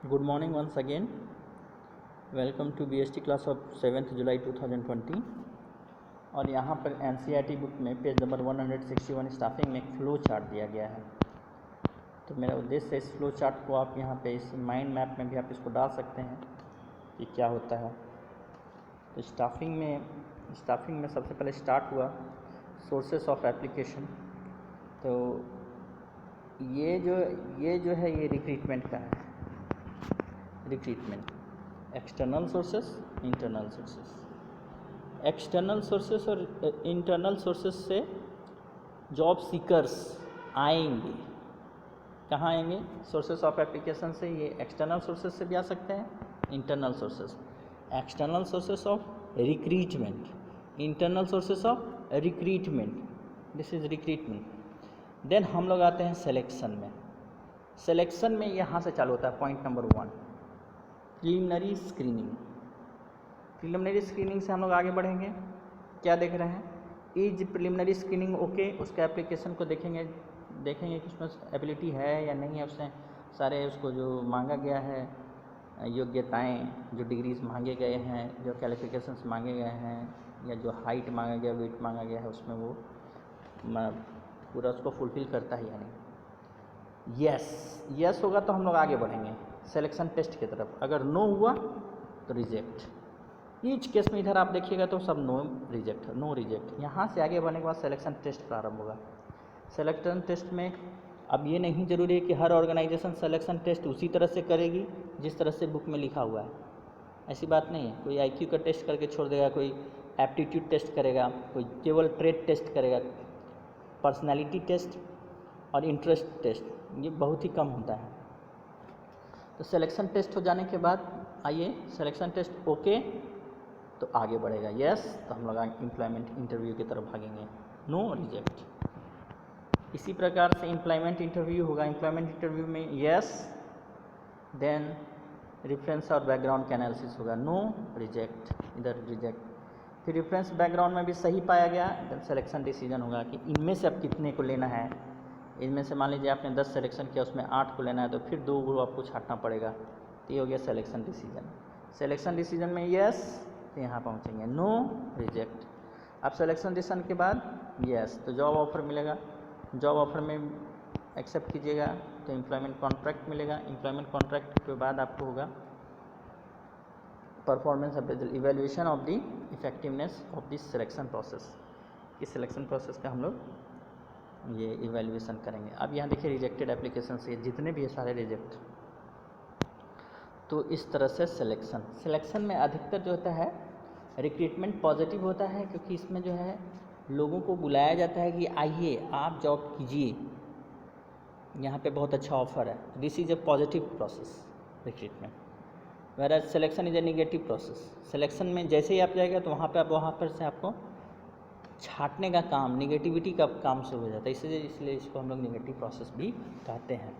Good morning once again. Welcome to BST class of 7th July 2020. और यहाँ पर NCERT book में page number 161 staffing में एक फ्लो चार्ट दिया गया है। तो मेरा उद्देश्य है इस फ्लो चार्ट को आप यहाँ पे इस माइंड मैप में भी आप इसको डाल सकते हैं कि क्या होता है। तो स्टाफिंग में सबसे पहले स्टार्ट हुआ सोर्सेस ऑफ एप्लीकेशन। तो ये जो है ये रिक्रूटमेंट का है। Recruitment external sources, internal sources. External sources और इंटरनल सोर्सेस से जॉब सीकर्स आएंगे। कहाँ आएंगे? सोर्सेस ऑफ एप्लीकेशन से। ये एक्सटर्नल सोर्सेस से भी आ सकते हैं, internal sources. External sources of recruitment, internal sources of recruitment, this is recruitment. Then हम लोग आते हैं सिलेक्शन में। सिलेक्शन में यहाँ से चालू होता है point number 1, preliminary screening. Preliminary screening से हम लोग आगे बढ़ेंगे। क्या देख रहे हैं? Is preliminary screening okay. उसका एप्लीकेशन को देखेंगे कि उसमें एबिलिटी है या नहीं है। उसने सारे उसको जो मांगा गया है, योग्यताएं, जो डिग्रीज मांगे गए हैं, जो क्वालिफिकेशंस मांगे गए हैं, या जो हाइट मांगा गया, वेट मांगा गया है, उसमें वो पूरा उसको फुलफिल करता है या नहीं। यस होगा तो हम लोग आगे बढ़ेंगे सिलेक्शन टेस्ट की तरफ। अगर नो हुआ तो रिजेक्ट। ईच केस में इधर आप देखिएगा तो सब नो रिजेक्ट। यहाँ से आगे बढ़ने के बाद सिलेक्शन टेस्ट प्रारंभ होगा। सिलेक्शन टेस्ट में अब ये नहीं जरूरी है कि हर ऑर्गेनाइजेशन सिलेक्शन टेस्ट उसी तरह से करेगी जिस तरह से बुक में लिखा हुआ है। ऐसी बात नहीं है। कोई IQ का टेस्ट करके छोड़ देगा, कोई एप्टीट्यूड टेस्ट करेगा, कोई केवल ट्रेड टेस्ट करेगा। पर्सनैलिटी टेस्ट और इंटरेस्ट टेस्ट ये बहुत ही कम होता है। तो सिलेक्शन टेस्ट हो जाने के बाद आइए सिलेक्शन टेस्ट ओके तो आगे बढ़ेगा। यस तो हम लोग एम्प्लॉयमेंट इंटरव्यू की तरफ भागेंगे। No reject. इसी प्रकार से एम्प्लॉयमेंट इंटरव्यू होगा। एम्प्लॉयमेंट इंटरव्यू में यस, देन रेफरेंस और बैकग्राउंड का एनालिसिस होगा। नो रिजेक्ट, इधर रिजेक्ट। फिर रेफरेंस बैकग्राउंड में भी सही पाया गया, देन सिलेक्शन डिसीजन होगा कि इनमें से अब कितने को लेना है। इनमें से मान लीजिए आपने 10 सिलेक्शन किया, उसमें 8 को लेना है, तो फिर 2 को आपको छांटना पड़ेगा। तो ये हो गया सिलेक्शन डिसीजन। सिलेक्शन डिसीजन में यस तो यहाँ पहुँचेंगे, नो रिजेक्ट। अब सिलेक्शन डिसीजन के बाद यस तो जॉब ऑफर मिलेगा। जॉब ऑफर में एक्सेप्ट कीजिएगा तो एम्प्लॉयमेंट कॉन्ट्रैक्ट मिलेगा। एम्प्लॉयमेंट कॉन्ट्रैक्ट के बाद आपको होगा performance appraisal, evaluation of the effectiveness of this selection process. इस सिलेक्शन प्रोसेस का हम लोग ये इवेल्युएशन करेंगे। अब यहाँ देखिए रिजेक्टेड एप्लीकेशन से जितने भी है सारे रिजेक्ट। तो इस तरह से सिलेक्शन में अधिकतर जो होता है रिक्रूटमेंट पॉजिटिव होता है, क्योंकि इसमें जो है लोगों को बुलाया जाता है कि आइए आप जॉब कीजिए, यहाँ पे बहुत अच्छा ऑफर है। This is a positive process recruitment. Where selection is a negative process. Selection में जैसे ही आप जाएगा तो वहाँ पर से आपको छांटने का काम, निगेटिविटी का काम शुरू हो जाता है। इसलिए इसको हम लोग निगेटिव प्रोसेस भी कहते हैं।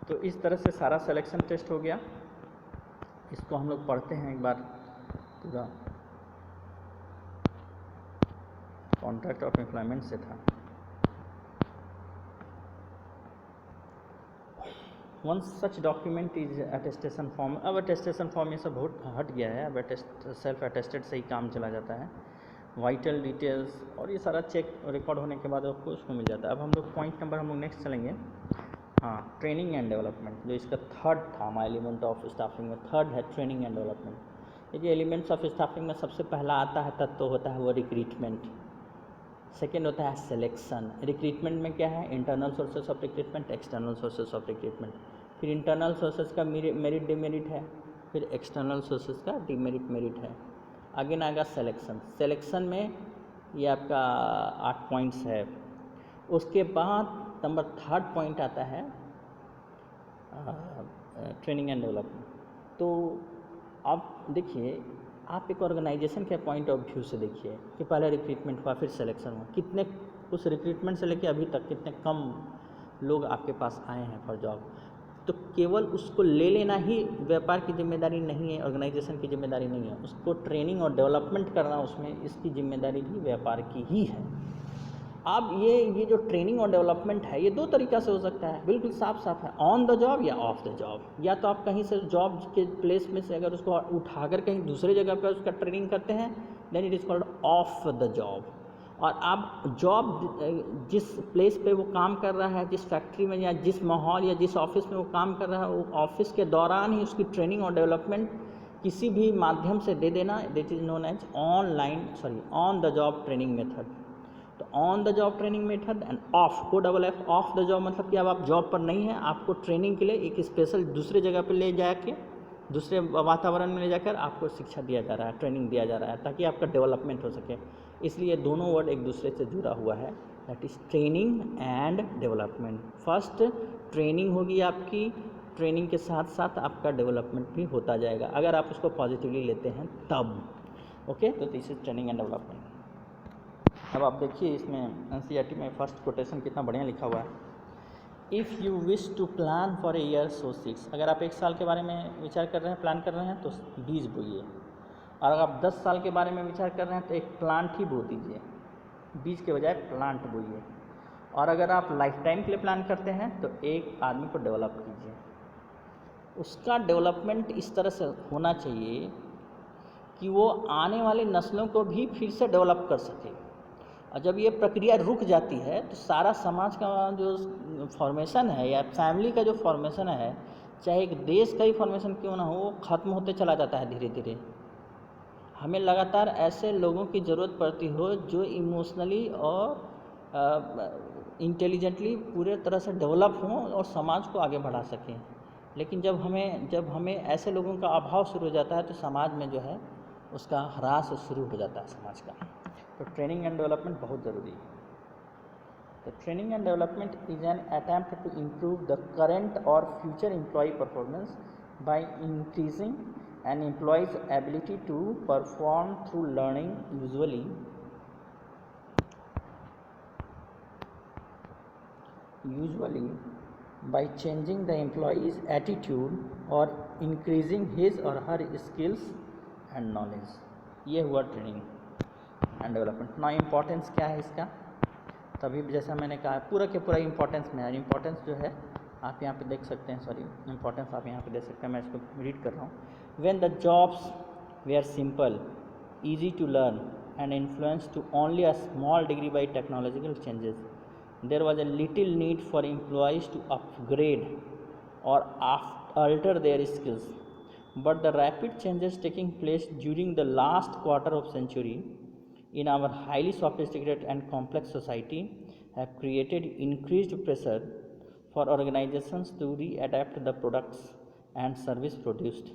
तो इस तरह से सारा सिलेक्शन टेस्ट हो गया। इसको हम लोग पढ़ते हैं एक बार पूरा। कॉन्ट्रैक्ट ऑफ एम्प्लॉयमेंट से था। One such document is attestation form. अब अटेस्टेशन फॉर्म ये सब बहुत हट गया है। अब सेल्फ अटेस्टेड से ही काम चला जाता है। वाइटल डिटेल्स और ये सारा चेक रिकॉर्ड होने के बाद आपको उसमें मिल जाता है। अब हम लोग पॉइंट नंबर हम लोग नेक्स्ट चलेंगे। हाँ, ट्रेनिंग एंड डेवलपमेंट, जो इसका थर्ड था हमारा एलिमेंट ऑफ स्टाफिंग में। थर्ड है ट्रेनिंग एंड डेवलपमेंट। ये जो एलिमेंट्स ऑफ स्टाफिंग में सबसे पहला आता है तत्व तो होता है वो रिक्रूटमेंट। सेकेंड होता है सिलेक्शन। रिक्रूटमेंट में क्या है? Internal sources of recruitment, external sources of recruitment. फिर इंटरनल सोर्सेस का मेरिट डिमेरिट है, फिर एक्सटर्नल सोर्सेस का डिमेरिट मेरिट है। आगे ना आएगा सिलेक्शन। सिलेक्शन में ये आपका 8 पॉइंट्स है। उसके बाद नंबर 3 पॉइंट आता है ट्रेनिंग एंड डेवलपमेंट। तो आप देखिए, आप एक ऑर्गेनाइजेशन के पॉइंट ऑफ व्यू से देखिए कि पहले रिक्रूटमेंट हुआ, फिर सिलेक्शन हुआ, कितने उस रिक्रूटमेंट से लेके अभी तक कितने कम लोग आपके पास आए हैं फॉर जॉब। तो केवल उसको ले लेना ही व्यापार की जिम्मेदारी नहीं है, ऑर्गेनाइजेशन की जिम्मेदारी नहीं है। उसको ट्रेनिंग और डेवलपमेंट करना उसमें इसकी जिम्मेदारी भी व्यापार की ही है। अब ये जो ट्रेनिंग और डेवलपमेंट है ये दो तरीक़ा से हो सकता है, बिल्कुल साफ साफ है, ऑन द जॉब या ऑफ द जॉब। या तो आप कहीं से जॉब के प्लेस में से अगर उसको उठाकर कहीं दूसरे जगह पर उसका ट्रेनिंग करते हैं, then it is called off the job. और आप जॉब जिस प्लेस पे वो काम कर रहा है, जिस फैक्ट्री में या जिस माहौल या जिस ऑफिस में वो काम कर रहा है, वो ऑफिस के दौरान ही उसकी ट्रेनिंग और डेवलपमेंट किसी भी माध्यम से दे देना, that is known as on the job training method. तो on the job training method and off OFF off the job मतलब कि अब आप जॉब पर नहीं हैं, आपको ट्रेनिंग के लिए एक स्पेशल दूसरे जगह पर ले जाके दूसरे वातावरण में ले जाकर आपको शिक्षा दिया जा रहा है, ट्रेनिंग दिया जा रहा है, ताकि आपका डेवलपमेंट हो सके। इसलिए दोनों वर्ड एक दूसरे से जुड़ा हुआ है, that is training and development. First training होगी आपकी, ट्रेनिंग के साथ साथ आपका डेवलपमेंट भी होता जाएगा अगर आप उसको पॉजिटिवली लेते हैं तब। ओके, तो this is training and development. अब आप देखिए इसमें NCERT में फर्स्ट कोटेशन कितना बढ़िया लिखा हुआ है। If you wish to plan for a year sow seeds. अगर आप 1 साल के बारे में विचार कर रहे हैं, प्लान कर रहे हैं, तो बीज बोइए। और अगर आप 10 साल के बारे में विचार कर रहे हैं तो एक प्लांट ही बो दीजिए, बीज के बजाय प्लांट बोइए। और अगर आप लाइफ टाइम के लिए प्लान करते हैं तो एक आदमी को डेवलप कीजिए। उसका डेवलपमेंट इस तरह से होना चाहिए कि वो आने वाली नस्लों को भी फिर से डेवलप कर सके। और जब ये प्रक्रिया रुक जाती है तो सारा समाज का जो फॉर्मेशन है या फैमिली का जो फॉर्मेशन है, चाहे एक देश का ही फॉर्मेशन क्यों ना हो, वो ख़त्म होते चला जाता है धीरे धीरे। हमें लगातार ऐसे लोगों की ज़रूरत पड़ती हो जो इमोशनली और इंटेलिजेंटली पूरे तरह से डेवलप हों और समाज को आगे बढ़ा सकें। लेकिन जब हमें ऐसे लोगों का अभाव शुरू हो जाता है तो समाज में जो है उसका ह्रास शुरू हो जाता है समाज का। तो ट्रेनिंग एंड डेवलपमेंट बहुत ज़रूरी है। तो training and development is an attempt to improve the current और future employee performance by increasing an employee's ability to perform through learning, usually by changing the employee's attitude or increasing his or her skills and knowledge। ये हुआ training and development. ना importance क्या है इसका, तभी जैसा मैंने कहा पूरा के पूरा इम्पोर्टेंस में है। इम्पोर्टेंस जो है आप यहाँ पे देख सकते हैं, इम्पोर्टेंस आप यहाँ पे देख सकते हैं, मैं इसको रीड कर रहा हूँ। When the jobs were simple, easy to learn and influenced to only a small degree by technological changes, there was a little need for employees to upgrade or alter their skills. But the rapid changes taking place during the last quarter of century in our highly sophisticated and complex society have created increased pressure for organizations to readapt the products and service produced,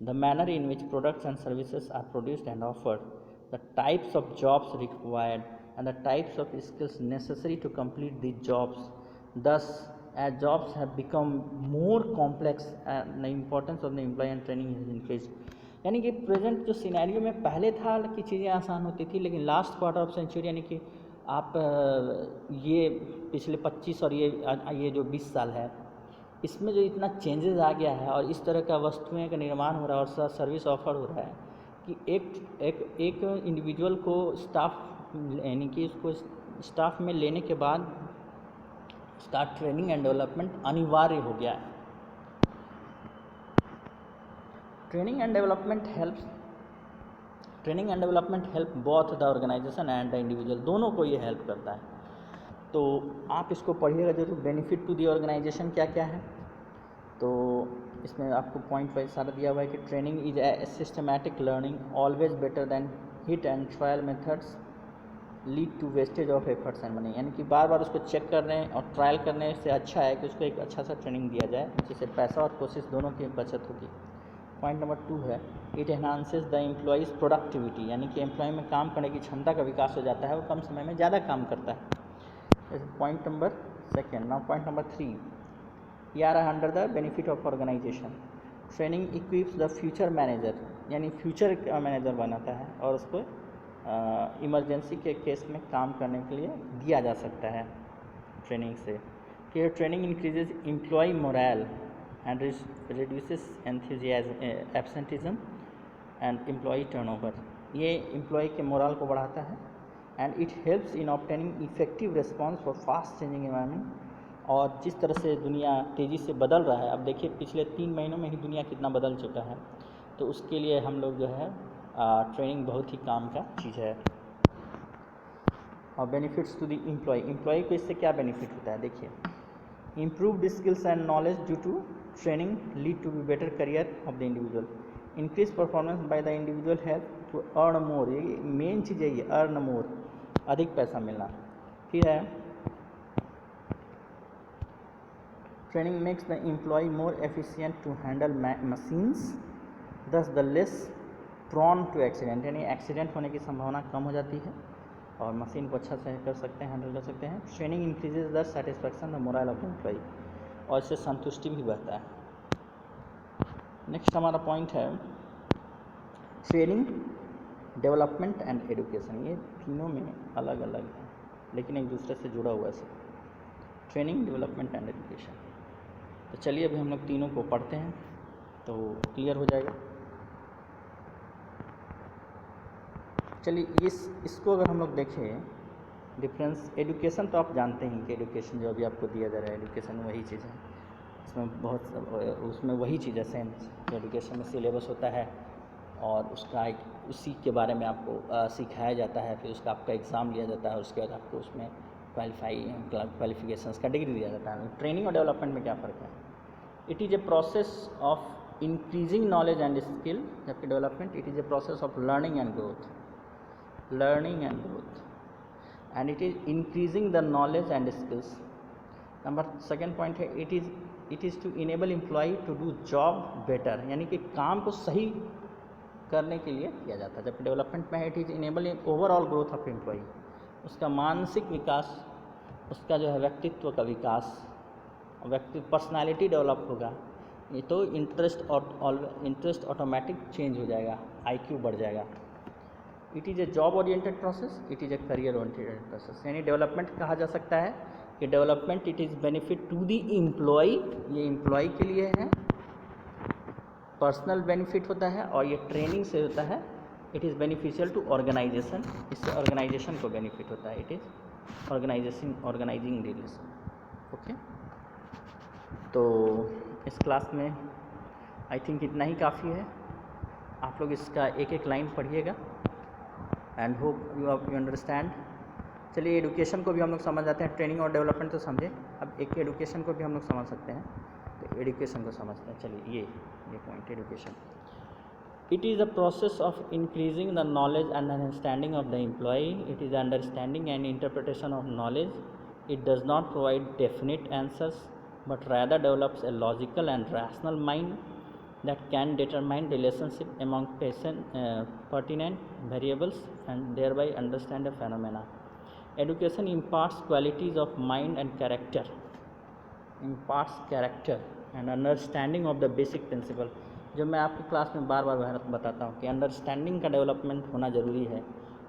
the manner in which products and services are produced and offered, the types of jobs required, and the types of skills necessary to complete these jobs. Thus, as jobs have become more complex, the importance of the employee and training has increased। यानी कि present जो scenario में पहले था कि चीज़ें आसान होती थी, लेकिन लास्ट क्वार्टर ऑफ सेंचुरी यानी कि आप ये पिछले 25 और ये जो 20 साल है, इसमें जो इतना चेंजेस आ गया है और इस तरह का वस्तुएं का निर्माण हो रहा है और सर्विस ऑफर हो रहा है कि एक इंडिविजुअल को स्टाफ यानी कि उसको स्टाफ में लेने के बाद उसका ट्रेनिंग एंड डेवलपमेंट अनिवार्य हो गया है। Training and development help both the organisation and the individual, दोनों को ये हेल्प करता है। तो आप इसको पढ़िएगा जरूर। बेनिफिट टू दी ऑर्गेनाइजेशन क्या क्या है, तो इसमें आपको पॉइंट वाइज सारा दिया हुआ है कि training is a systematic learning always better than hit and trial methods lead to wastage of efforts and money. यानी कि बार बार उसको चेक करने और ट्रायल करने से अच्छा है कि उसको एक अच्छा सा ट्रेनिंग दिया जाए, जिससे पैसा और कोशिश दोनों की बचत होगी। पॉइंट नंबर 2 है it enhances the employees productivity, यानी कि एम्प्लॉय में काम करने की क्षमता का विकास हो जाता है, वो कम समय में ज़्यादा काम करता है। Point number 2। Now point number 3 ये आ रहा है under the benefit of organisation. Training equips the future manager, यानी फ्यूचर का मैनेजर बनाता है और उसको इमरजेंसी के केस में काम करने के लिए दिया जा सकता है ट्रेनिंग से। कि training increases employee morale and reduces absenteeism and employee turnover. ये एम्प्लॉय के मोरल को बढ़ाता है and it helps in obtaining effective response for fast changing environment. और जिस तरह से दुनिया तेज़ी से बदल रहा है, अब देखिए पिछले 3 महीनों में ही दुनिया कितना बदल चुका है, तो उसके लिए हम लोग जो है ट्रेनिंग बहुत ही काम का चीज़ है। और बेनिफिट्स टू द एम्प्लॉय को इससे क्या बेनिफिट होता है, देखिए improved skills and knowledge due to training lead to be better career of the individual, increase performance by the individual help to earn more, ये मेन चीज़ है ये, अर्न मोर, अधिक पैसा मिलना। फिर है training makes the employee more efficient to handle machines, thus the less prone to accident, यानी accident होने की संभावना कम हो जाती है और मशीन को अच्छा से कर सकते हैं, हैंडल कर सकते हैं। Training increases the satisfaction the morale of the employee, और इससे संतुष्टि भी बढ़ता है। नेक्स्ट हमारा पॉइंट है ट्रेनिंग, डेवलपमेंट एंड एजुकेशन। ये तीनों में अलग अलग है लेकिन एक दूसरे से जुड़ा हुआ है सब, ट्रेनिंग, डेवलपमेंट एंड एजुकेशन। तो चलिए अभी हम लोग तीनों को पढ़ते हैं तो क्लियर हो जाएगा। चलिए इसको अगर हम लोग देखें डिफरेंस, एजुकेशन तो आप जानते हैं कि एजुकेशन जो अभी आपको दिया जा रहा है, एजुकेशन वही चीज़ है, उसमें वही चीज़ है सेम। एजुकेशन में सिलेबस होता है और उसका उसी के बारे में आपको सिखाया जाता है, फिर उसका आपका एग्ज़ाम लिया जाता है और उसके बाद आपको उसमें क्वालिफिकेशंस का डिग्री दिया जाता है। ट्रेनिंग और डेवलपमेंट में क्या फ़र्क है? It is a process of increasing knowledge and skill, जबकि development it is a process of learning and growth, and it is increasing the knowledge and skills. Number second point है it is to enable employee to do job better, यानी कि काम को सही करने के लिए किया जाता है। जबकि डेवलपमेंट में है it is enable overall growth of employ, उसका मानसिक विकास, उसका जो है व्यक्तित्व का विकास, पर्सनालिटी डेवलप होगा, ये तो इंटरेस्ट ऑटोमेटिक चेंज हो जाएगा, IQ बढ़ जाएगा। It is a job oriented process, it is a career oriented process. यानी डेवलपमेंट कहा जा सकता है कि development it is benefit to the employ, ये एम्प्लॉय के लिए है, पर्सनल बेनिफिट होता है, और ये ट्रेनिंग से होता है it is beneficial to organization, इससे ऑर्गेनाइजेशन को बेनिफिट होता है, it is organizing relation. Okay, तो इस क्लास में आई थिंक इतना ही काफ़ी है। आप लोग इसका एक एक लाइन पढ़िएगा एंड होप यू अंडरस्टैंड। चलिए एजुकेशन को भी हम लोग समझ जाते हैं, ट्रेनिंग और डेवलपमेंट तो समझे, अब एक एजुकेशन को भी हम लोग समझ सकते हैं, तो एजुकेशन को समझते हैं। चलिए ये point education, it is a process of increasing the knowledge and understanding of the employ, it is understanding and interpretation of knowledge, it does not provide definite answers but rather develops a logical and rational mind that can determine relationship among pertinent variables and thereby understand a phenomena. Education imparts qualities of mind and character, and understanding of the basic principle. जो मैं आपकी class में बार बार बताता हूँ कि understanding का development होना ज़रूरी है,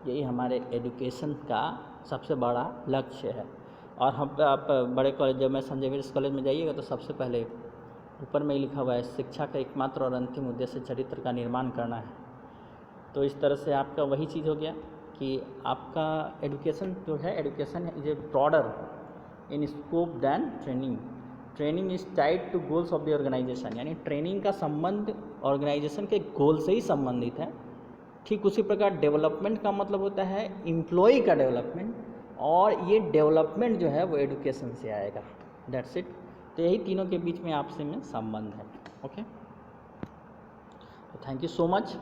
यही हमारे एजुकेशन का सबसे बड़ा लक्ष्य है। और हम आप बड़े कॉलेज, जब मैं संजय विर्स कॉलेज में जाइएगा तो सबसे पहले ऊपर में ही लिखा हुआ है शिक्षा का एकमात्र और अंतिम उद्देश्य चरित्र का निर्माण करना है। तो इस तरह से आपका वही चीज़ हो गया कि आपका एजुकेशन जो है, education is a broader in scope than training is tied to goals of the organization, यानी ट्रेनिंग का संबंध ऑर्गेनाइजेशन के गोल से ही संबंधित है। ठीक उसी प्रकार डेवलपमेंट का मतलब होता है एम्प्लॉय का डेवलपमेंट, और ये डेवलपमेंट जो है वो एजुकेशन से आएगा। That's it. तो यही तीनों के बीच में आपसे में संबंध है। Okay, thank you so much.